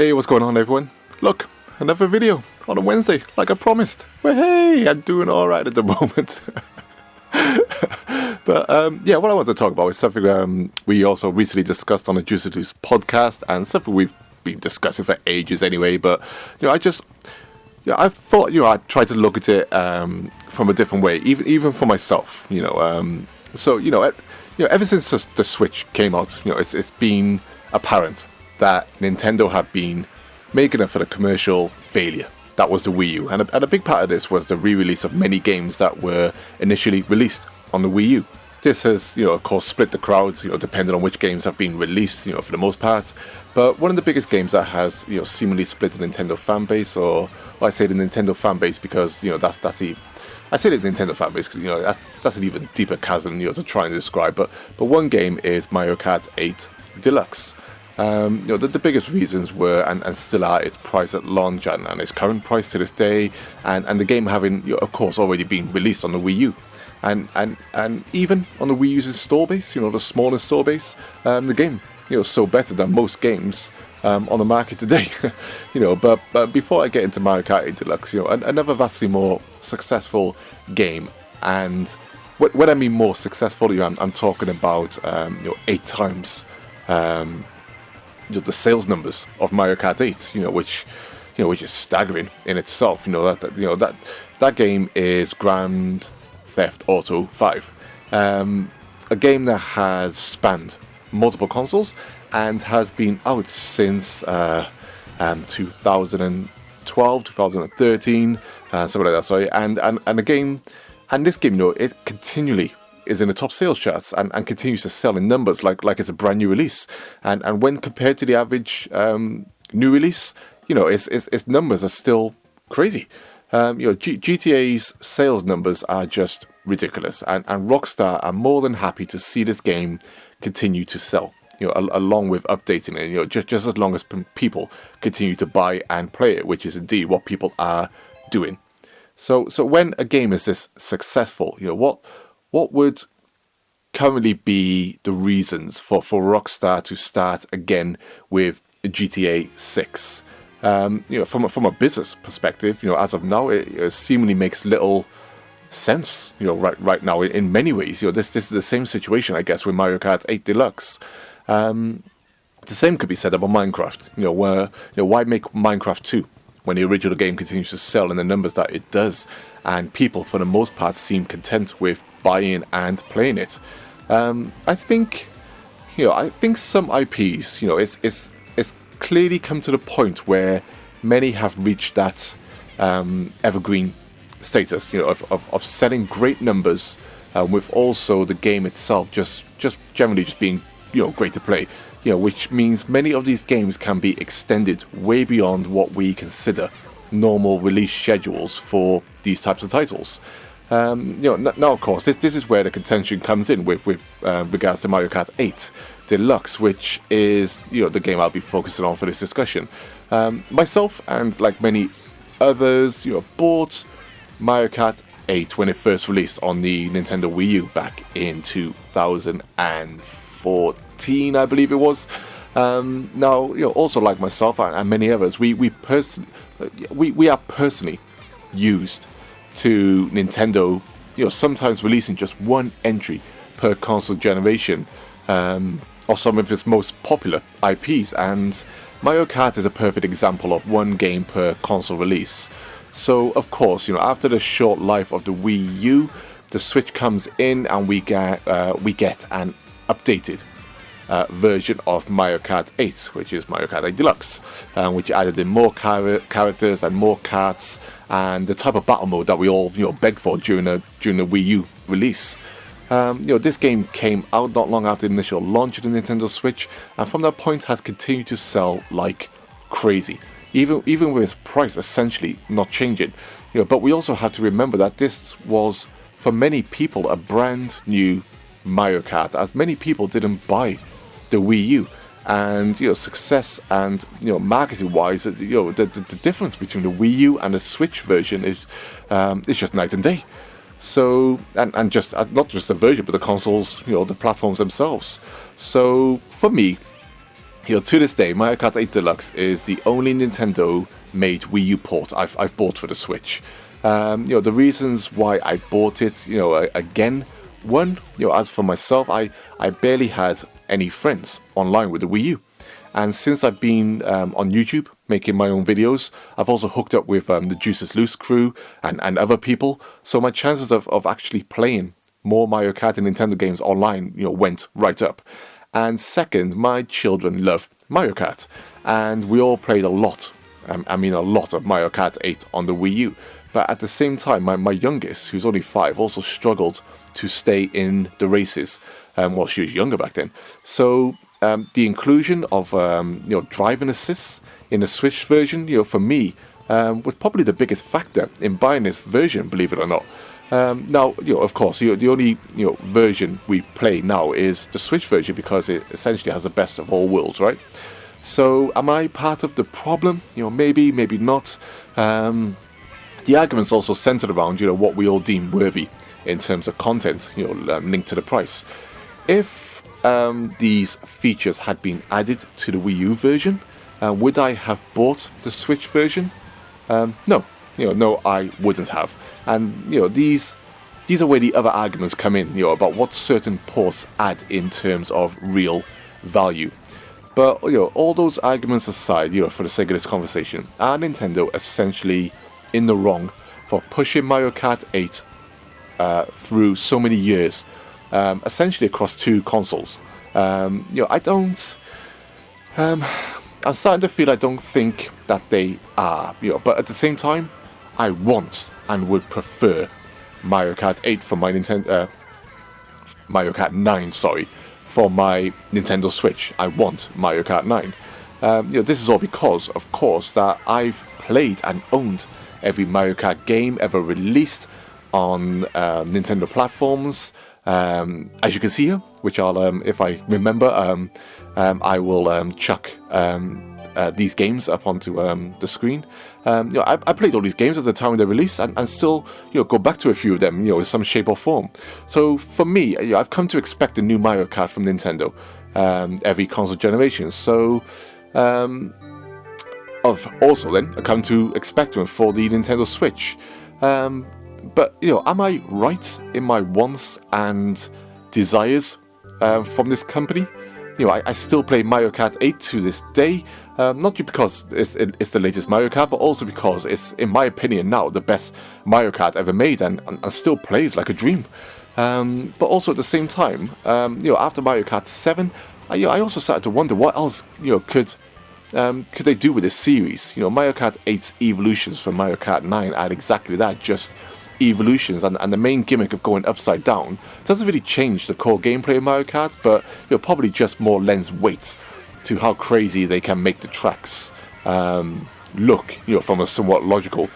Hey, what's going on, everyone? Look, another video on a Wednesday, like I promised. Well, hey, I'm doing all right at the moment. But yeah, what I want to talk about is something we also recently discussed on the Juicy Juice podcast, and something we've been discussing for ages anyway. But I thought I'd try to look at it from a different way, even for myself. Ever since the Switch came out, it's been apparent that Nintendo have been making it for the commercial failure. That was the Wii U, and a big part of this was the re-release of many games that were initially released on the Wii U. This has, of course, split the crowd, depending on which games have been released, for the most part. But one of the biggest games that has, seemingly split the Nintendo fan base, or I say the Nintendo fan base because, I say the Nintendo fan base because, that's an even deeper chasm, to try and describe. But one game is Mario Kart 8 Deluxe. The biggest reasons were and still are its price at launch and its current price to this day, and the game having, of course, already been released on the Wii U. And even on the Wii U's install base, the small install base, the game, sold better than most games on the market today. But before I get into Mario Kart 8 Deluxe, another vastly more successful game. And when I mean more successful, I'm talking about 8 times the sales numbers of Mario Kart 8, which is staggering in itself. That game is Grand Theft Auto 5, a game that has spanned multiple consoles and has been out since 2012, 2013, something like that. Sorry, and this game, it continually is in the top sales charts and continues to sell in numbers like it's a brand new release. And when compared to the average new release, its numbers are still crazy. GTA's sales numbers are just ridiculous, and Rockstar are more than happy to see this game continue to sell. Along with updating it, just as long as people continue to buy and play it, which is indeed what people are doing. So when a game is this successful, what would currently be the reasons for Rockstar to start again with GTA 6? From a business perspective, as of now, it seemingly makes little sense. Right now, in many ways, this is the same situation, I guess, with Mario Kart 8 Deluxe. The same could be said about Minecraft. Why make Minecraft 2 when the original game continues to sell in the numbers that it does, and people, for the most part, seem content with buying and playing it? I think some IPs, it's clearly come to the point where many have reached that evergreen status, of selling great numbers, with also the game itself just generally just being great to play, which means many of these games can be extended way beyond what we consider normal release schedules for these types of titles. Now of course this is where the contention comes in with regards to Mario Kart 8 Deluxe, which is the game I'll be focusing on for this discussion. Myself and like many others, bought Mario Kart 8 when it first released on the Nintendo Wii U back in 2014, I believe it was. Now, also like myself and many others, we are personally used to Nintendo, sometimes releasing just one entry per console generation of some of its most popular IPs, and Mario Kart is a perfect example of one game per console release. So, of course, after the short life of the Wii U, the Switch comes in and we get an updated version of Mario Kart 8, which is Mario Kart 8 Deluxe, which added in more characters and more karts and the type of battle mode that we all begged for during the Wii U release. This game came out not long after the initial launch of the Nintendo Switch, and from that point has continued to sell like crazy, even with its price essentially not changing. But we also have to remember that this was, for many people, a brand new Mario Kart, as many people didn't buy the Wii U, and success and marketing wise, the difference between the Wii U and the Switch version is just night and day. So and just not just the version, but the consoles, the platforms themselves. So for me, To this day, Mario Kart 8 Deluxe is the only Nintendo-made Wii U port I've bought for the Switch. The reasons why I bought it, again, one, as for myself, I barely had any friends online with the Wii U. And since I've been on YouTube making my own videos, I've also hooked up with the Juices Loose crew and other people. So my chances of actually playing more Mario Kart and Nintendo games online, went right up. And second, my children love Mario Kart, and we all played a lot. A lot of Mario Kart 8 on the Wii U. But at the same time, my youngest, who's only 5, also struggled to stay in the races. She was younger back then. So the inclusion of driving assists in the Switch version, for me, was probably the biggest factor in buying this version, believe it or not. Now, of course, the only version we play now is the Switch version because it essentially has the best of all worlds, right? So, am I part of the problem? Maybe, maybe not. The argument's also centered around what we all deem worthy in terms of content, linked to the price. If these features had been added to the Wii U version, would I have bought the Switch version? No. No, I wouldn't have. And these are where the other arguments come in, about what certain ports add in terms of real value. But all those arguments aside, for the sake of this conversation, are Nintendo essentially in the wrong for pushing Mario Kart 8 through so many years, essentially across 2 consoles? I'm starting to feel I don't think that they are, but at the same time, I want and would prefer Mario Kart 8 for my Mario Kart 9, for my Nintendo Switch. I want Mario Kart 9. This is all because, of course, that I've played and owned every Mario Kart game ever released on Nintendo platforms. As you can see here, which I'll, if I remember, I will chuck these games up onto the screen. I played all these games at the time they released, and still, go back to a few of them, in some shape or form. So for me, I've come to expect a new Mario Kart from Nintendo every console generation. So I've also then come to expect one for the Nintendo Switch. But am I right in my wants and desires from this company? I still play Mario Kart 8 to this day, not just because it's the latest Mario Kart, but also because it's, in my opinion now, the best Mario Kart ever made, and still plays like a dream. But also at the same time, after Mario Kart 7, I also started to wonder what else could they do with this series. Mario Kart 8's evolutions from Mario Kart 9 are exactly that, just evolutions, and the main gimmick of going upside down doesn't really change the core gameplay of Mario Kart, but probably just more lends weight to how crazy they can make the tracks look, from a somewhat logical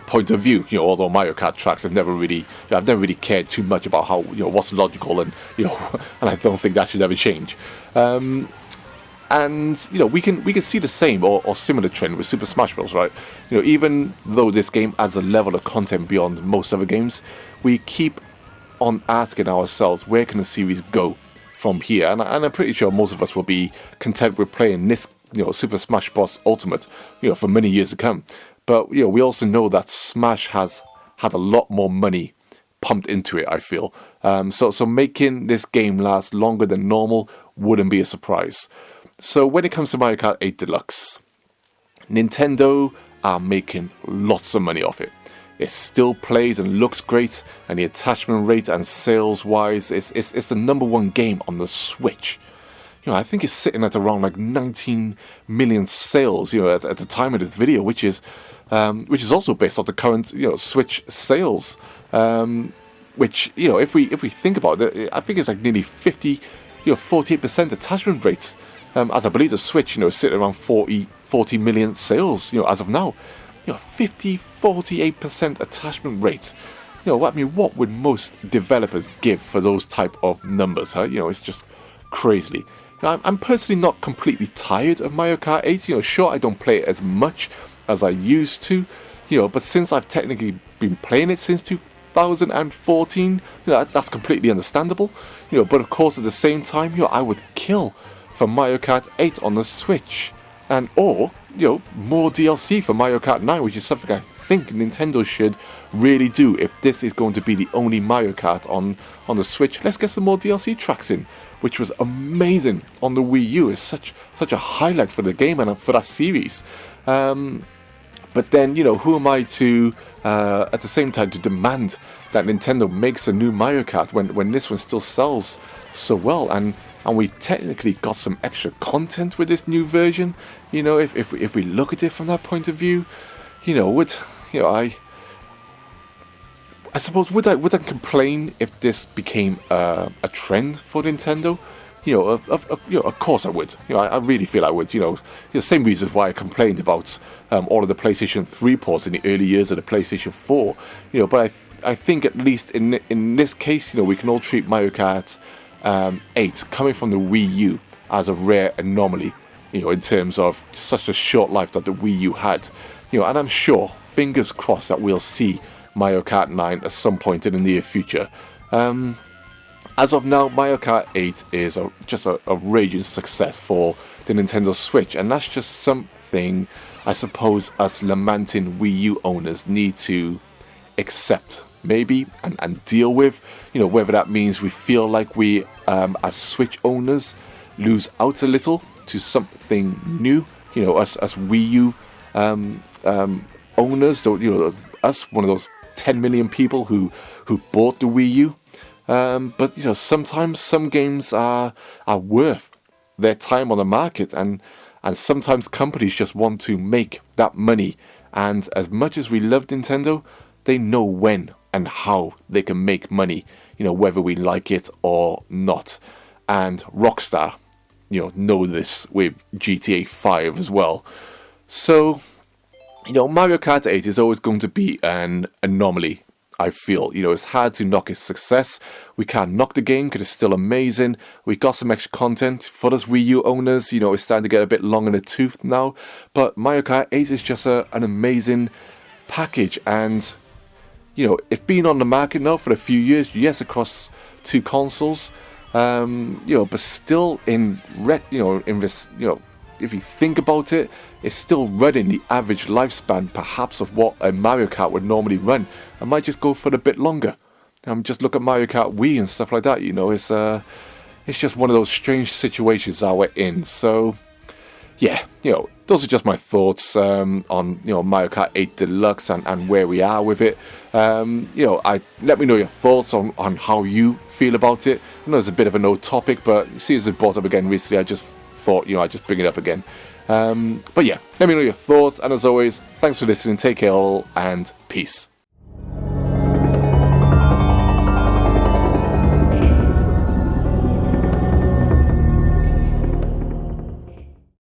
point of view. Although Mario Kart tracks have never really, I've never really cared too much about how what's logical, and and I don't think that should ever change. And we can see the same or similar trend with Super Smash Bros. Right? Even though this game adds a level of content beyond most other games, we keep on asking ourselves, where can the series go from here? And I'm pretty sure most of us will be content with playing this, Super Smash Bros. Ultimate, for many years to come. But we also know that Smash has had a lot more money pumped into it, I feel. So making this game last longer than normal wouldn't be a surprise. So when it comes to Mario Kart 8 Deluxe, Nintendo are making lots of money off it. It still plays and looks great, and the attachment rate and sales-wise, it's the number 1 game on the Switch. I think it's sitting at around like 19 million sales, at the time of this video, which is also based on the current, Switch sales. Which, if we think about it, I think it's like nearly 48% attachment rate. As I believe the Switch, is sitting around 40 million sales, as of now. 48% attachment rate. What would most developers give for those type of numbers, huh? It's just crazy. I'm personally not completely tired of Mario Kart 8. Sure, I don't play it as much as I used to, but since I've technically been playing it since 2014, that's completely understandable. But of course, at the same time, I would kill for Mario Kart 8 on the Switch, and or more DLC for Mario Kart 9, which is something I think Nintendo should really do. If this is going to be the only Mario Kart on the Switch, let's get some more DLC tracks in, which was amazing on the Wii U. It's such a highlight for the game and for that series. But then, who am I to, at the same time, to demand that Nintendo makes a new Mario Kart when this one still sells so well, and we technically got some extra content with this new version. If we look at it from that point of view, I suppose would I complain if this became a trend for Nintendo? Of course I would. I really feel I would. Same reasons why I complained about all of the PlayStation 3 ports in the early years of the PlayStation 4. But I think at least in this case, we can all treat Mario Kart 8 coming from the Wii U as a rare anomaly. In terms of such a short life that the Wii U had. And I'm sure, fingers crossed, that we'll see Mario Kart 9 at some point in the near future. As of now, Mario Kart 8 is just a raging success for the Nintendo Switch, and that's just something I suppose us lamenting Wii U owners need to accept, maybe, and deal with. Whether that means we feel like we, as Switch owners, lose out a little to something new. Us Wii U owners, us, one of those 10 million people who bought the Wii U. But sometimes some games are worth their time on the market, and sometimes companies just want to make that money. And as much as we love Nintendo, they know when and how they can make money, whether we like it or not. And Rockstar, know this with GTA 5 as well. So, Mario Kart 8 is always going to be an anomaly, I feel. It's hard to knock its success. We can't knock the game because it's still amazing. We got some extra content for us Wii U owners. It's starting to get a bit long in the tooth now. But Mario Kart 8 is just an amazing package. And, it's been on the market now for a few years. Yes, across 2 consoles. But still in this, if you think about it, it's still running the average lifespan, perhaps, of what a Mario Kart would normally run. I might just go for a bit longer. Just look at Mario Kart Wii and stuff like that. It's just one of those strange situations that we're in. So, yeah, those are just my thoughts on Mario Kart 8 Deluxe and where we are with it. Let me know your thoughts on how you feel about it. I know it's a bit of an old topic, but see, as it brought up again recently, I just thought I'd just bring it up again. But yeah, let me know your thoughts, and as always, thanks for listening. Take care all, and peace.